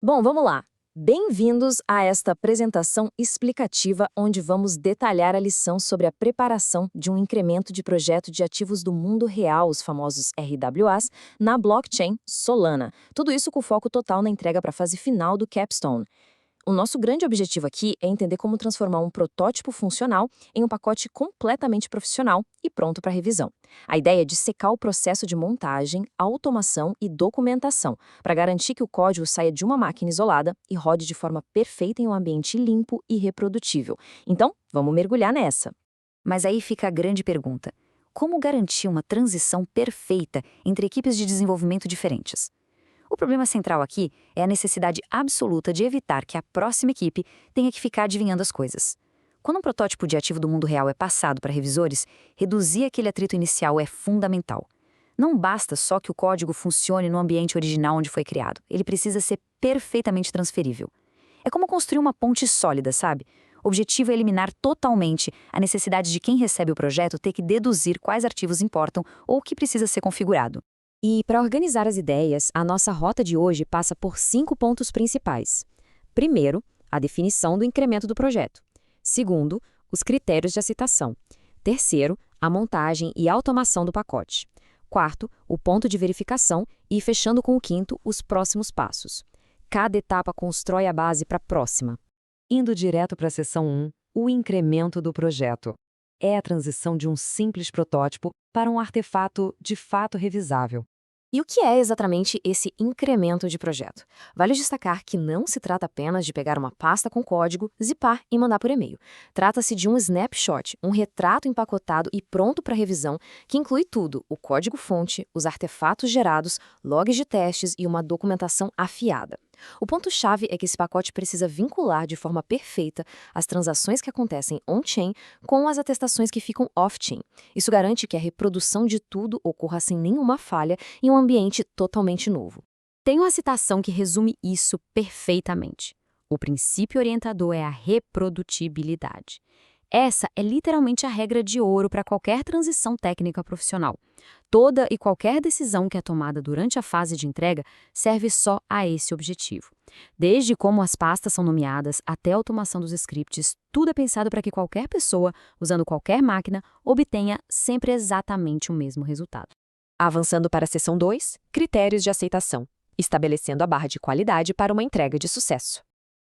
Bom, vamos lá. Bem-vindos a esta apresentação explicativa onde vamos detalhar a lição sobre a preparação de um incremento de projeto de ativos do mundo real, os famosos RWAs, na blockchain Solana. Tudo isso com foco total na entrega para a fase final do Capstone. O nosso grande objetivo aqui é entender como transformar um protótipo funcional em um pacote completamente profissional e pronto para revisão. A ideia é dissecar o processo de montagem, automação e documentação, para garantir que o código saia de uma máquina isolada e rode de forma perfeita em um ambiente limpo e reprodutível. Então, vamos mergulhar nessa. Mas aí fica a grande pergunta: como garantir uma transição perfeita entre equipes de desenvolvimento diferentes? O problema central aqui é a necessidade absoluta de evitar que a próxima equipe tenha que ficar adivinhando as coisas. Quando um protótipo de ativo do mundo real é passado para revisores, reduzir aquele atrito inicial é fundamental. Não basta só que o código funcione no ambiente original onde foi criado, ele precisa ser perfeitamente transferível. É como construir uma ponte sólida, sabe? O objetivo é eliminar totalmente a necessidade de quem recebe o projeto ter que deduzir quais arquivos importam ou o que precisa ser configurado. E, para organizar as ideias, a nossa rota de hoje passa por 5 pontos principais. Primeiro, a definição do incremento do projeto. Segundo, os critérios de aceitação. Terceiro, a montagem e automação do pacote. Quarto, o ponto de verificação e, fechando com o quinto, os próximos passos. Cada etapa constrói a base para a próxima. Indo direto para a seção 1, o incremento do projeto. É a transição de um simples protótipo para um artefato de fato revisável. E o que é exatamente esse incremento de projeto? Vale destacar que não se trata apenas de pegar uma pasta com código, zipar e mandar por e-mail. Trata-se de um snapshot, um retrato empacotado e pronto para revisão, que inclui tudo: o código-fonte, os artefatos gerados, logs de testes e uma documentação afiada. O ponto-chave é que esse pacote precisa vincular de forma perfeita as transações que acontecem on-chain com as atestações que ficam off-chain. Isso garante que a reprodução de tudo ocorra sem nenhuma falha em um ambiente totalmente novo. Tem uma citação que resume isso perfeitamente. O princípio orientador é a reprodutibilidade. Essa é literalmente a regra de ouro para qualquer transição técnica profissional. Toda e qualquer decisão que é tomada durante a fase de entrega serve só a esse objetivo. Desde como as pastas são nomeadas até a automação dos scripts, tudo é pensado para que qualquer pessoa, usando qualquer máquina, obtenha sempre exatamente o mesmo resultado. Avançando para a seção 2, critérios de aceitação, estabelecendo a barra de qualidade para uma entrega de sucesso.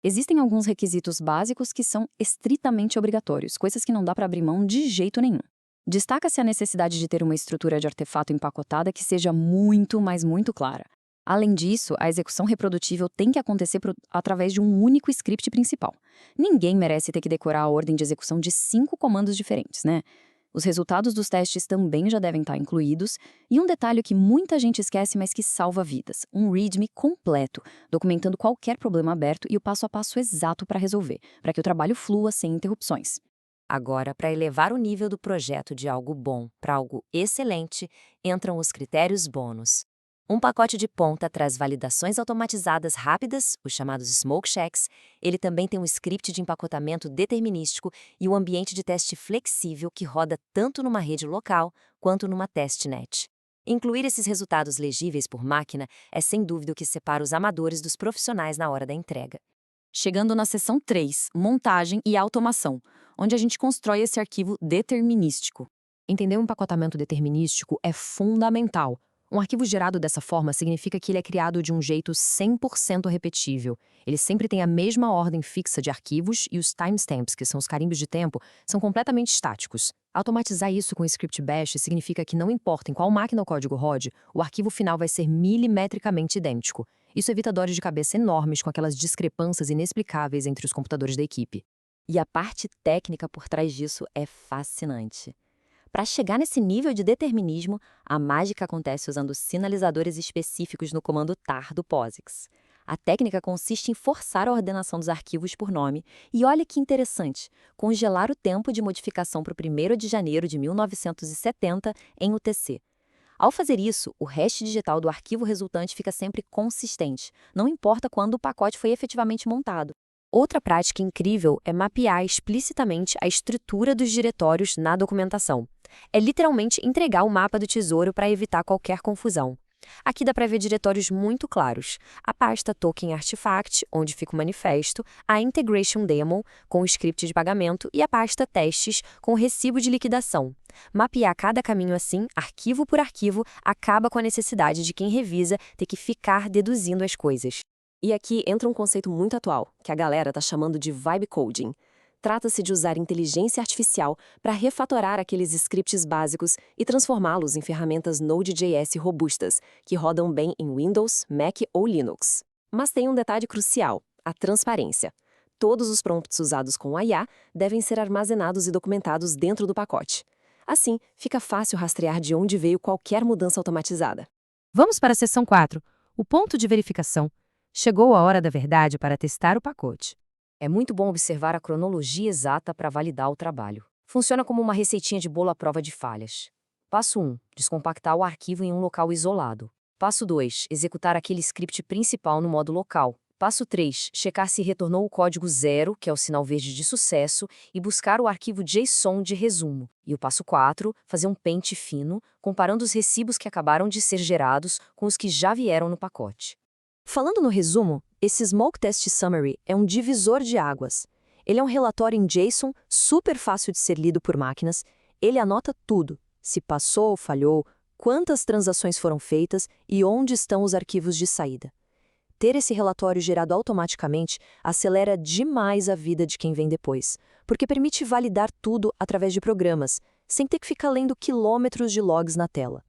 Existem alguns requisitos básicos que são estritamente obrigatórios, coisas que não dá para abrir mão de jeito nenhum. Destaca-se a necessidade de ter uma estrutura de artefato empacotada que seja muito, mas muito clara. Além disso, a execução reprodutível tem que acontecer através de um único script principal. Ninguém merece ter que decorar a ordem de execução de 5 comandos diferentes, né? Os resultados dos testes também já devem estar incluídos, e um detalhe que muita gente esquece, mas que salva vidas: um README completo, documentando qualquer problema aberto e o passo a passo exato para resolver, para que o trabalho flua sem interrupções. Agora, para elevar o nível do projeto de algo bom para algo excelente, entram os critérios bônus. Um pacote de ponta traz validações automatizadas rápidas, os chamados smoke checks. Ele também tem um script de empacotamento determinístico e um ambiente de teste flexível que roda tanto numa rede local quanto numa testnet. Incluir esses resultados legíveis por máquina é sem dúvida o que separa os amadores dos profissionais na hora da entrega. Chegando na seção 3, montagem e automação, onde a gente constrói esse arquivo determinístico. Entender o empacotamento determinístico é fundamental. Um arquivo gerado dessa forma significa que ele é criado de um jeito 100% repetível. Ele sempre tem a mesma ordem fixa de arquivos e os timestamps, que são os carimbos de tempo, são completamente estáticos. Automatizar isso com o script bash significa que não importa em qual máquina o código rode, o arquivo final vai ser milimetricamente idêntico. Isso evita dores de cabeça enormes com aquelas discrepâncias inexplicáveis entre os computadores da equipe. E a parte técnica por trás disso é fascinante. Para chegar nesse nível de determinismo, a mágica acontece usando sinalizadores específicos no comando tar do POSIX. A técnica consiste em forçar a ordenação dos arquivos por nome e, olha que interessante, congelar o tempo de modificação para o 1º de janeiro de 1970 em UTC. Ao fazer isso, o hash digital do arquivo resultante fica sempre consistente, não importa quando o pacote foi efetivamente montado. Outra prática incrível é mapear explicitamente a estrutura dos diretórios na documentação. É literalmente entregar o mapa do tesouro para evitar qualquer confusão. Aqui dá para ver diretórios muito claros. A pasta Token Artifact, onde fica o manifesto, a Integration Demo, com o script de pagamento, e a pasta Testes, com o recibo de liquidação. Mapear cada caminho assim, arquivo por arquivo, acaba com a necessidade de quem revisa ter que ficar deduzindo as coisas. E aqui entra um conceito muito atual, que a galera está chamando de vibe coding. Trata-se de usar inteligência artificial para refatorar aqueles scripts básicos e transformá-los em ferramentas Node.js robustas, que rodam bem em Windows, Mac ou Linux. Mas tem um detalhe crucial: a transparência. Todos os prompts usados com a IA devem ser armazenados e documentados dentro do pacote. Assim, fica fácil rastrear de onde veio qualquer mudança automatizada. Vamos para a seção 4, o ponto de verificação. Chegou a hora da verdade para testar o pacote. É muito bom observar a cronologia exata para validar o trabalho. Funciona como uma receitinha de bolo à prova de falhas. Passo 1. Descompactar o arquivo em um local isolado. Passo 2. Executar aquele script principal no modo local. Passo 3. Checar se retornou o código 0, que é o sinal verde de sucesso, e buscar o arquivo JSON de resumo. E o passo 4. Fazer um pente fino, comparando os recibos que acabaram de ser gerados com os que já vieram no pacote. Falando no resumo, esse Smoke Test Summary é um divisor de águas. Ele é um relatório em JSON super fácil de ser lido por máquinas. Ele anota tudo: se passou ou falhou, quantas transações foram feitas e onde estão os arquivos de saída. Ter esse relatório gerado automaticamente acelera demais a vida de quem vem depois, porque permite validar tudo através de programas, sem ter que ficar lendo quilômetros de logs na tela.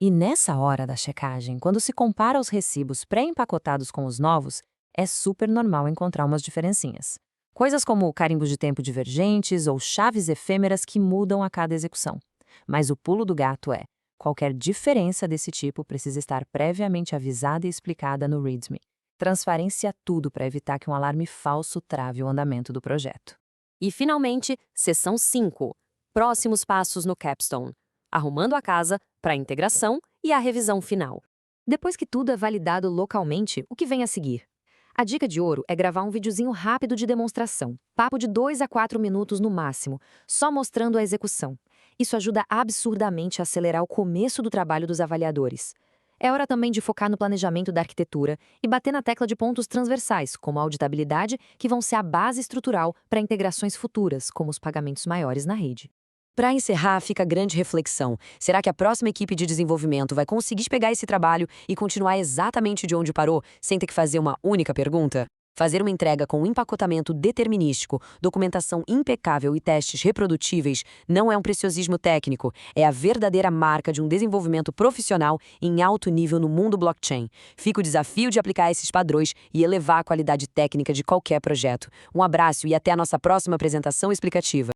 E nessa hora da checagem, quando se compara os recibos pré-empacotados com os novos, é super normal encontrar umas diferencinhas. Coisas como carimbos de tempo divergentes ou chaves efêmeras que mudam a cada execução. Mas o pulo do gato é: qualquer diferença desse tipo precisa estar previamente avisada e explicada no README. Transparência tudo para evitar que um alarme falso trave o andamento do projeto. E, finalmente, seção 5. Próximos passos no Capstone. Arrumando a casa para a integração e a revisão final. Depois que tudo é validado localmente, o que vem a seguir? A dica de ouro é gravar um videozinho rápido de demonstração, papo de 2 a 4 minutos no máximo, só mostrando a execução. Isso ajuda absurdamente a acelerar o começo do trabalho dos avaliadores. É hora também de focar no planejamento da arquitetura e bater na tecla de pontos transversais, como a auditabilidade, que vão ser a base estrutural para integrações futuras, como os pagamentos maiores na rede. Para encerrar, fica a grande reflexão. Será que a próxima equipe de desenvolvimento vai conseguir pegar esse trabalho e continuar exatamente de onde parou, sem ter que fazer uma única pergunta? Fazer uma entrega com empacotamento determinístico, documentação impecável e testes reprodutíveis não é um preciosismo técnico, é a verdadeira marca de um desenvolvimento profissional em alto nível no mundo blockchain. Fica o desafio de aplicar esses padrões e elevar a qualidade técnica de qualquer projeto. Um abraço e até a nossa próxima apresentação explicativa.